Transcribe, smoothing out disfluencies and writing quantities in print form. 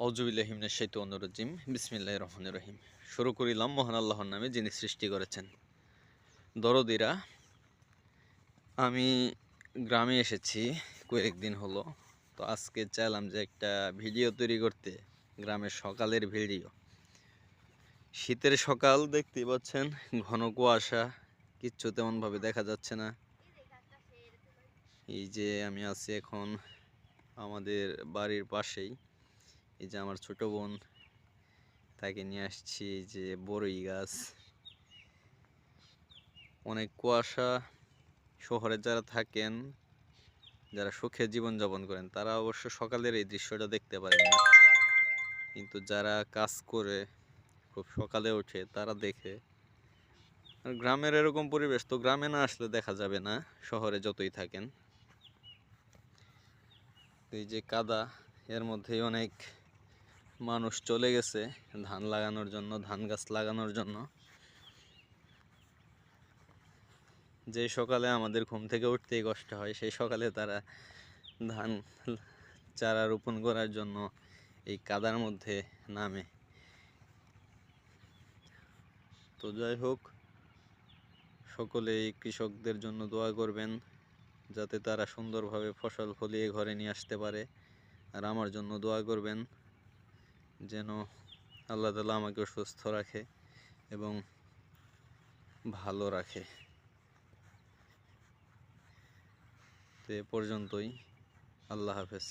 আউযুবিল্লাহি মিনাশ শাইতানির রাজিম বিসমিল্লাহির রহমানির রহিম। শুরু করিলাম মহান আল্লাহর নামে, যিনি সৃষ্টি করেছেন। দরদিরা, আমি গ্রামে এসেছি কয়েকদিন হলো। তো আজকে চাইলাম যে একটা ভিডিও তৈরি করতে, গ্রামের সকালের ভিডিও। শীতের সকাল দেখতেই পাচ্ছেন, ঘন কুয়াশা, কিচ্ছু তেমনভাবে দেখা যাচ্ছে না। এই যে আমি আছি এখন আমাদের বাড়ির পাশেই, এই যে আমার ছোট বোন, তাকে নিয়ে আসছি। এই যে বড়ই গাছ, অনেক কুয়াশা। শহরে যারা থাকেন, যারা সুখে জীবনযাপন করেন, তারা অবশ্য সকালের এই দৃশ্যটা দেখতে পারেন না, কিন্তু যারা কাজ করে খুব সকালে ওঠে তারা দেখে। আর গ্রামের এরকম পরিবেশ তো গ্রামে না আসলে দেখা যাবে না, শহরে যতই থাকেন। এই যে কাদা, এর মধ্যেই অনেক মানুষ চলে গেছে ধান লাগানোর জন্য, ধান গাছ লাগানোর জন্য। যে সকালে আমাদের ঘুম থেকে উঠতেই কষ্ট হয়, সেই সকালে তারা ধান চারা রোপণ করার জন্য এই কাদার মধ্যে নামে। তো যাই হোক, সকলেই কৃষকদের জন্য দোয়া করবেন, যাতে তারা সুন্দরভাবে ফসল ফলিয়ে ঘরে নিয়ে আসতে পারে। আর আমার জন্য দোয়া করবেন, যেন আল্লাহ তাআলা আমাকে সুস্থ রাখে এবং ভালো রাখে। তো এ পর্যন্তই। আল্লাহ হাফেজ।